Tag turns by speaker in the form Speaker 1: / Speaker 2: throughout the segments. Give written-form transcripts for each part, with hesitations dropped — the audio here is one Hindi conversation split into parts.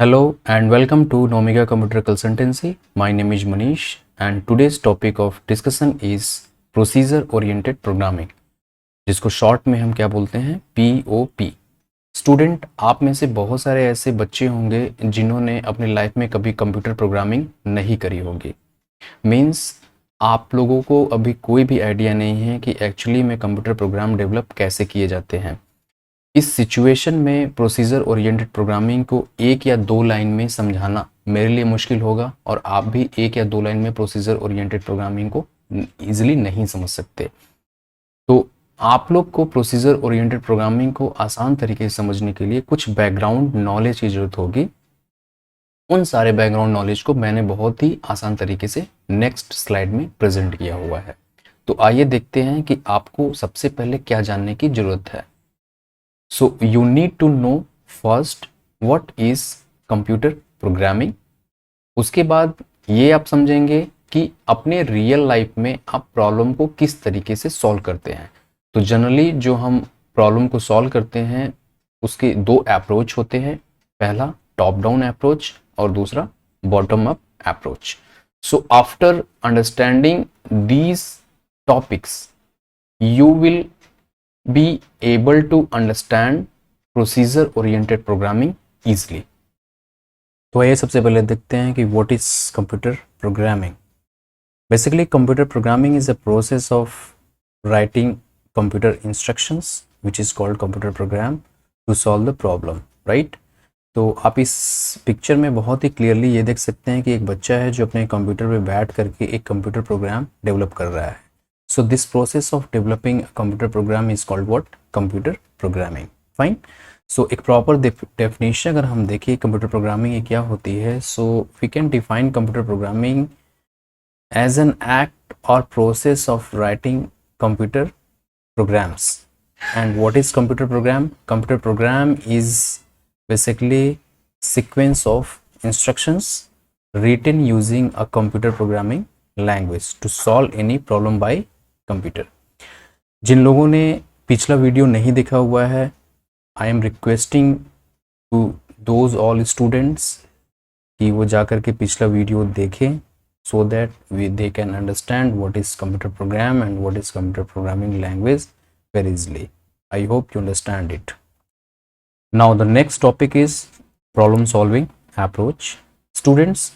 Speaker 1: Hello and welcome to Nomega Computer Consultancy. My name is Manish and today's topic of discussion is Procedure Oriented Programming, जिसको शॉर्ट में हम क्या बोलते हैं POP। स्टूडेंट, आप में से बहुत सारे ऐसे बच्चे होंगे जिन्होंने अपनी लाइफ में कभी कंप्यूटर प्रोग्रामिंग नहीं करी होगी। मीन्स आप लोगों को अभी कोई भी आइडिया नहीं है कि एक्चुअली में कंप्यूटर प्रोग्राम डेवलप कैसे किए जाते हैं। इस सिचुएशन में प्रोसीजर ओरिएंटेड प्रोग्रामिंग को एक या दो लाइन में समझाना मेरे लिए मुश्किल होगा और आप भी एक या दो लाइन में प्रोसीजर ओरिएंटेड प्रोग्रामिंग को ईजिली नहीं समझ सकते। तो आप लोग को प्रोसीजर ओरिएंटेड प्रोग्रामिंग को आसान तरीके से समझने के लिए कुछ बैकग्राउंड नॉलेज की जरूरत होगी। उन सारे बैकग्राउंड नॉलेज को मैंने बहुत ही आसान तरीके से नेक्स्ट स्लाइड में प्रेजेंट किया हुआ है। तो आइए देखते हैं कि आपको सबसे पहले क्या जानने की जरूरत है। So you need to know first what is computer programming। उसके बाद ये आप समझेंगे कि अपने रियल लाइफ में आप प्रॉब्लम को किस तरीके से सॉल्व करते हैं। तो जनरली जो हम प्रॉब्लम को सॉल्व करते हैं उसके दो अप्रोच होते हैं, पहला टॉप डाउन अप्रोच और दूसरा bottom up approach. So after understanding these topics you will be able to understand procedure oriented programming easily। तो आइए सबसे पहले देखते हैं कि what is computer programming। Basically computer programming is a process of writing computer instructions which is called computer program to solve the problem, right। तो आप इस पिक्चर में बहुत ही क्लियरली ये देख सकते हैं कि एक बच्चा है जो अपने कंप्यूटर पे बैठ करके एक कंप्यूटर प्रोग्राम डेवलप कर रहा है। So this process of developing a computer program is called what? Computer programming। Fine। So एक proper definition अगर हम देखें computer programming ये क्या होती है, so we can define computer programming as an act or process of writing computer programs। And what is computer program? Computer program is basically sequence of instructions written using a computer programming language to solve any problem by computer. जिन लोगों ने पिछला वीडियो नहीं देखा हुआ है, I am requesting to those all students कि वो जाकर के पिछला वीडियो देखें so that they can understand what is computer program and what is computer programming language very easily. I hope you understand it. Now the next topic is problem solving approach. Students,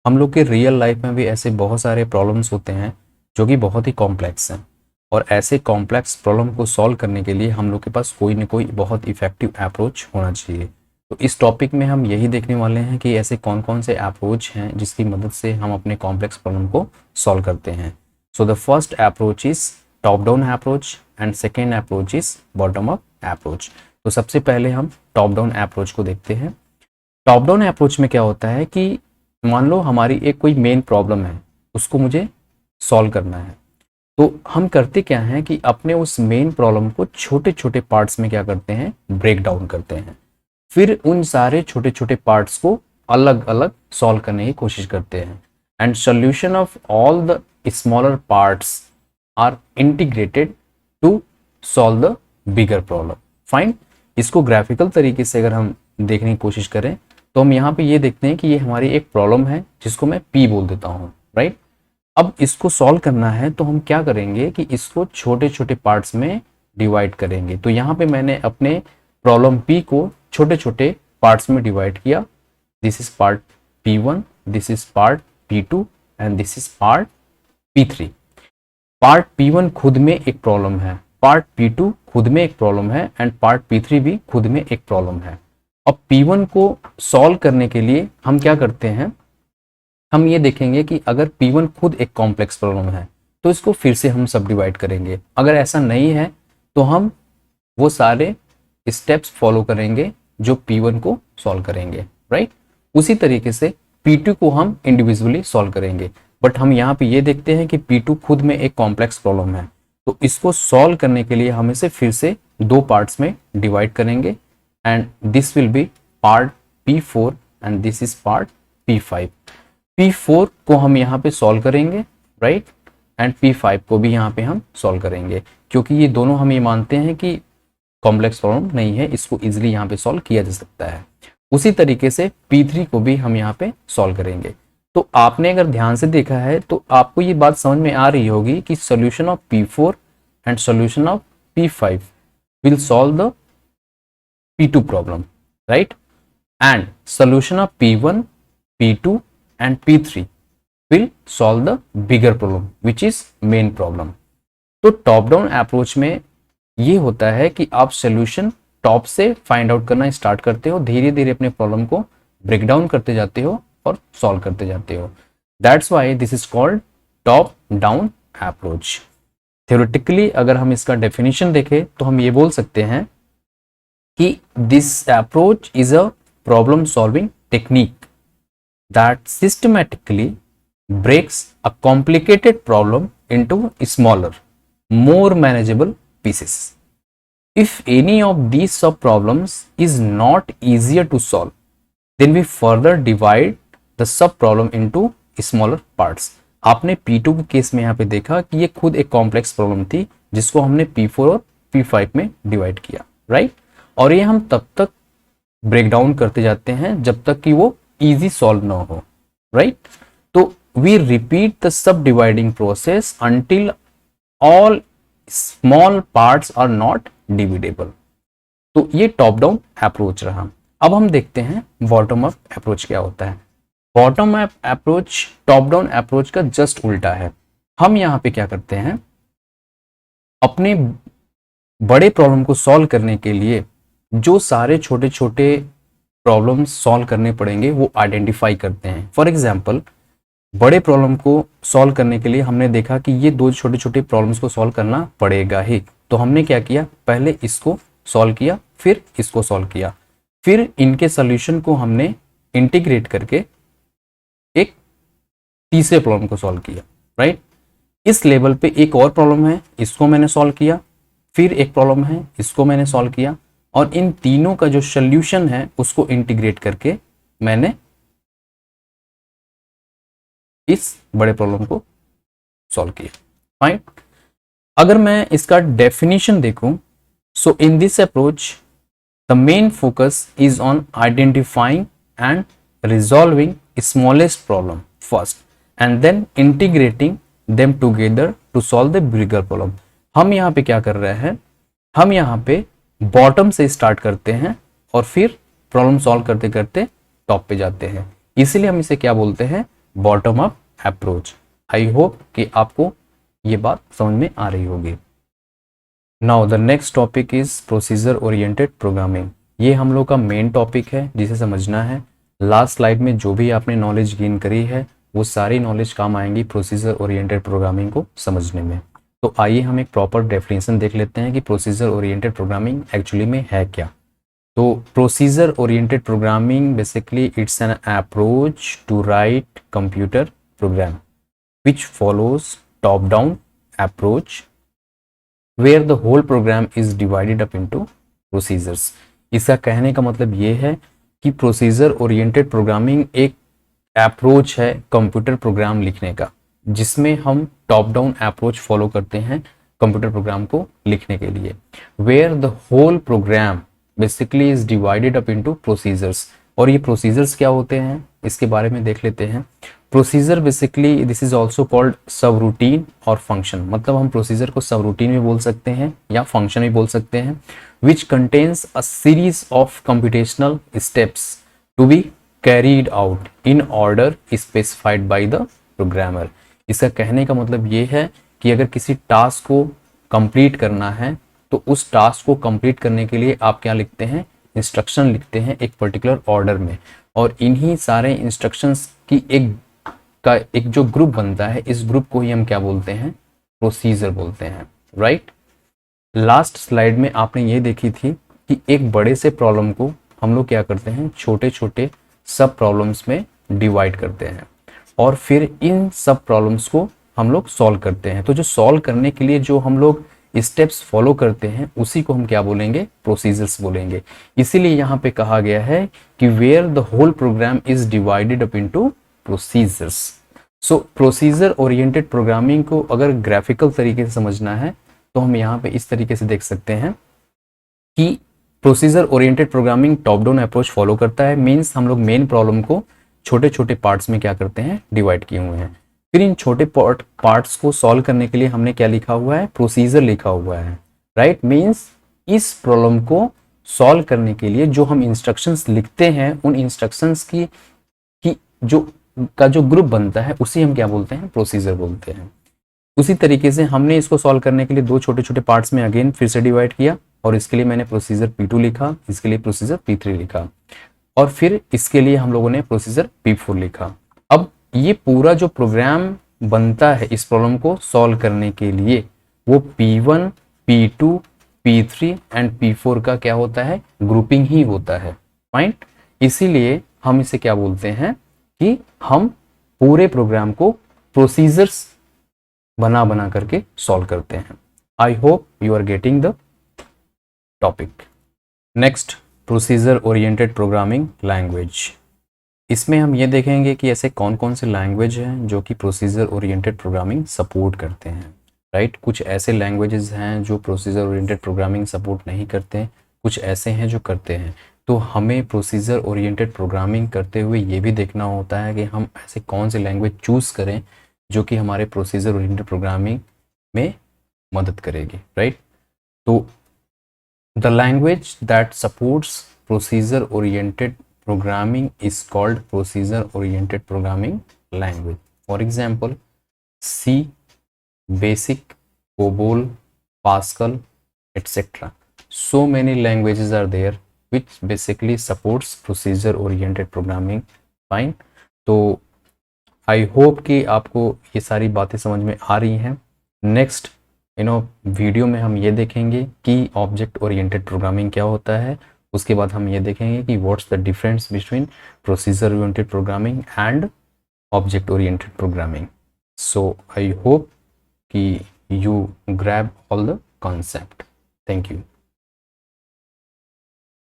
Speaker 1: हम लोग के रियल लाइफ में भी ऐसे बहुत सारे प्रॉब्लम्स होते हैं जो कि बहुत ही कॉम्प्लेक्स हैं और ऐसे कॉम्प्लेक्स प्रॉब्लम को सॉल्व करने के लिए हम लोग के पास कोई ना कोई बहुत इफेक्टिव अप्रोच होना चाहिए। तो इस टॉपिक में हम यही देखने वाले हैं कि ऐसे कौन कौन से अप्रोच हैं जिसकी मदद से हम अपने कॉम्प्लेक्स प्रॉब्लम को सॉल्व करते हैं। So the first approach is top down approach and second approach is bottom up approach. तो सबसे पहले हम टॉप डाउन अप्रोच को देखते हैं। टॉप डाउन अप्रोच में क्या होता है कि मान लो हमारी एक कोई मेन प्रॉब्लम है, उसको मुझे सॉल्व करना है। तो हम करते क्या हैं कि अपने उस मेन प्रॉब्लम को छोटे छोटे पार्ट्स में क्या करते हैं, ब्रेक डाउन करते हैं। फिर उन सारे छोटे छोटे पार्ट्स को अलग अलग सॉल्व करने की कोशिश करते हैं and solution of all the smaller parts are integrated to solve the bigger problem. Fine. इसको ग्राफिकल तरीके से अगर हम देखने की कोशिश करें तो हम यहाँ पे ये देखते हैं कि ये हमारी एक प्रॉब्लम है जिसको मैं P बोल देता हूँ, राइट। अब इसको सॉल्व करना है तो हम क्या करेंगे कि इसको छोटे छोटे पार्ट्स में डिवाइड करेंगे। तो यहाँ पे मैंने अपने प्रॉब्लम P को छोटे छोटे पार्ट्स में डिवाइड किया। This is part P1, this is part P2 and this is part P3। Part P1 खुद में एक प्रॉब्लम है, पार्ट P2 खुद में एक प्रॉब्लम है एंड पार्ट P3 भी खुद में एक प्रॉब्लम है। अब P1 को सॉल्व करने के लिए हम क्या करते हैं, हम ये देखेंगे कि अगर P1 खुद एक कॉम्प्लेक्स प्रॉब्लम है तो इसको फिर से हम सब डिवाइड करेंगे। अगर ऐसा नहीं है तो हम वो सारे स्टेप्स फॉलो करेंगे जो P1 को सॉल्व करेंगे, राइट। उसी तरीके से P2 को हम इंडिविजुअली सॉल्व करेंगे। बट हम यहाँ पे ये देखते हैं कि P2 खुद में एक कॉम्प्लेक्स प्रॉब्लम है, तो इसको सॉल्व करने के लिए हम इसे फिर से दो पार्ट्स में डिवाइड करेंगे and this will be part P4 and this is part P5। P4 को हम यहाँ पे सॉल्व करेंगे, राइट, एंड P5 को भी यहाँ पे हम सॉल्व करेंगे क्योंकि ये दोनों हम ये मानते हैं कि कॉम्प्लेक्स प्रॉब्लम नहीं है, इसको इजीली यहाँ पे सॉल्व किया जा सकता है। उसी तरीके से P3 को भी हम यहाँ पे सॉल्व करेंगे। तो आपने अगर ध्यान से देखा है तो आपको ये बात समझ में आ रही होगी कि solution of P4 and solution of P5 will solve the P2 problem, right, and solution of P1, P2 and P3 will solve the bigger problem which is main problem. तो टॉप डाउन अप्रोच में ये होता है कि आप सोल्यूशन टॉप से फाइंड आउट करना स्टार्ट करते हो, धीरे धीरे अपने प्रॉब्लम को ब्रेक डाउन करते जाते हो और सॉल्व करते जाते हो। That's why this is called top down approach. Theoretically अगर हम इसका डेफिनेशन देखें तो हम ये बोल सकते हैं कि this approach is a problem solving technique that systematically breaks a complicated problem into smaller, more manageable pieces. If any of these sub-problems is not easier to solve, then we further divide the sub-problem into smaller parts. आपने P2 के केस में यहाँ पे देखा कि ये खुद एक कॉम्प्लेक्स प्रॉब्लम थी जिसको हमने P4 और P5 में डिवाइड किया, राइट, और ये हम तब तक ब्रेक डाउन करते जाते हैं जब तक कि वो इजी सॉल्व ना हो, राइट। तो we repeat the subdividing process until all small parts are not dividable। तो ये टॉप डाउन अप्रोच रहा। अब हम देखते हैं बॉटम अप अप्रोच क्या होता है। Bottom up approach top down approach का जस्ट उल्टा है। हम यहाँ पे क्या करते हैं, अपने बड़े प्रॉब्लम को सॉल्व करने के लिए जो सारे छोटे छोटे प्रॉब्लम्स सॉल्व करने पड़ेंगे वो आइडेंटिफाई करते हैं। फॉर एग्जाम्पल, बड़े प्रॉब्लम को सॉल्व करने के लिए हमने देखा कि ये दो छोटे छोटे प्रॉब्लम्स को सॉल्व करना पड़ेगा ही, तो हमने क्या किया, पहले इसको सॉल्व किया, फिर इसको सॉल्व किया, फिर इनके सॉल्यूशन को हमने इंटीग्रेट करके एक तीसरे प्रॉब्लम को सॉल्व किया, राइट। इस लेवल पे एक और प्रॉब्लम है, इसको मैंने सॉल्व किया, फिर एक प्रॉब्लम है, इसको मैंने सॉल्व किया, और इन तीनों का जो सॉल्यूशन है उसको इंटीग्रेट करके मैंने इस बड़े प्रॉब्लम को सॉल्व किया, फाइन। अगर मैं इसका डेफिनेशन देखूं, so in this approach the main focus is on identifying and resolving smallest problem first and then integrating them together to solve the bigger problem. हम यहाँ पे क्या कर रहे हैं, हम यहाँ पे बॉटम से स्टार्ट करते हैं और फिर प्रॉब्लम सॉल्व करते करते टॉप पे जाते हैं, इसीलिए हम इसे क्या बोलते हैं, बॉटम अप अप्रोच। आई होप कि आपको ये बात समझ में आ रही होगी। Now the next topic is procedure oriented programming. ये हम लोग का मेन टॉपिक है जिसे समझना है। लास्ट स्लाइड में जो भी आपने नॉलेज गेन करी है वो सारी नॉलेज काम आएंगी प्रोसीजर ओरिएंटेड प्रोग्रामिंग को समझने में। तो आइए हम एक प्रॉपर डेफिनेशन देख लेते हैं कि प्रोसीजर ओरिएंटेड प्रोग्रामिंग एक्चुअली में है क्या। तो procedure oriented programming basically it's an approach to write computer program which follows top down approach where the whole program is divided up into procedures। इसका कहने का मतलब ये है कि प्रोसीजर ओरिएंटेड प्रोग्रामिंग एक अप्रोच है कंप्यूटर प्रोग्राम लिखने का, जिसमें हम टॉप डाउन अप्रोच फॉलो करते हैं कंप्यूटर प्रोग्राम को लिखने के लिए, where the whole program basically is divided up into procedures। और ये प्रोसीजर्स क्या होते हैं इसके बारे में देख लेते हैं। Procedure basically this is also called सब रूटीन और फंक्शन, मतलब हम प्रोसीजर को सब रूटीन भी बोल सकते हैं या फंक्शन भी बोल सकते हैं, which contains a series of computational steps to be carried out in order specified by the programmer. इसका कहने का मतलब ये है कि अगर किसी टास्क को कंप्लीट करना है तो उस टास्क को कंप्लीट करने के लिए आप क्या लिखते हैं, इंस्ट्रक्शन लिखते हैं एक पर्टिकुलर ऑर्डर में, और इन्हीं सारे इंस्ट्रक्शंस की एक जो ग्रुप बनता है, इस ग्रुप को ही हम क्या बोलते हैं, प्रोसीजर बोलते हैं, राइट। लास्ट स्लाइड में आपने ये देखी थी कि एक बड़े से प्रॉब्लम को हम लोग क्या करते हैं, छोटे छोटे सब प्रॉब्लम्स में डिवाइड करते हैं और फिर इन सब प्रॉब्लम्स को हम लोग सॉल्व करते हैं। तो जो सॉल्व करने के लिए जो हम लोग स्टेप्स फॉलो करते हैं उसी को हम क्या बोलेंगे, प्रोसीजर्स बोलेंगे। इसीलिए यहाँ पे कहा गया है कि where the whole program is divided up into procedures. So procedure oriented programming को अगर ग्राफिकल तरीके से समझना है तो हम यहाँ पे इस तरीके से देख सकते हैं कि procedure oriented programming top down approach follow करता है, मीन्स हम लोग मेन प्रॉब्लम को छोटे छोटे पार्ट्स में क्या करते हैं, डिवाइड किए हुए हैं। फिर इन छोटे पार्ट्स को सॉल्व करने के लिए हमने क्या लिखा हुआ है, प्रोसीजर लिखा हुआ है, राइट। मीन्स इस प्रॉब्लम को सॉल्व करने के लिए जो हम इंस्ट्रक्शंस लिखते हैं, उन इंस्ट्रक्शंस की जो ग्रुप बनता है उसी हम क्या बोलते हैं, प्रोसीजर बोलते हैं। उसी तरीके से हमने इसको सॉल्व करने के लिए दो छोटे छोटे पार्ट्स में अगेन फिर से डिवाइड किया, और इसके लिए मैंने प्रोसीजर P2 लिखा, इसके लिए प्रोसीजर P3 लिखा, और फिर इसके लिए हम लोगों ने प्रोसीजर P4 लिखा। अब ये पूरा जो प्रोग्राम बनता है इस प्रॉब्लम को सॉल्व करने के लिए, वो P1, P2, P3 and P4 का क्या होता है, ग्रुपिंग ही होता है, फाइन। इसीलिए हम इसे क्या बोलते हैं कि हम पूरे प्रोग्राम को प्रोसीजर्स बना बना करके सॉल्व करते हैं। I hope you are getting the topic. Next, procedure oriented programming language. इसमें हम ये देखेंगे कि ऐसे कौन कौन से लैंग्वेज हैं जो कि प्रोसीजर ओरिएंटेड प्रोग्रामिंग सपोर्ट करते हैं, राइट। कुछ ऐसे लैंग्वेजेस हैं जो प्रोसीजर ओरिएंटेड प्रोग्रामिंग सपोर्ट नहीं करते हैं, कुछ ऐसे हैं जो करते हैं। तो हमें प्रोसीजर ओरिएंटेड प्रोग्रामिंग करते हुए ये भी देखना होता है कि हम ऐसे कौन से लैंग्वेज चूज़ करें जो कि हमारे प्रोसीजर ओरिएंटेड प्रोग्रामिंग में मदद करेगी, राइट। तो the language that supports procedure oriented programming is called procedure oriented programming language. For example, C, Basic, COBOL, Pascal, etc. So many languages are there which basically supports procedure oriented programming. Fine. तो आई होप कि आपको ये सारी बातें समझ में आ रही हैं। नेक्स्ट वीडियो में हम ये देखेंगे कि ऑब्जेक्ट ओरिएंटेड प्रोग्रामिंग क्या होता है। उसके बाद हम ये देखेंगे कि what's the difference between procedure oriented programming and object oriented programming. So I hope कि you grab all the concept. Thank you.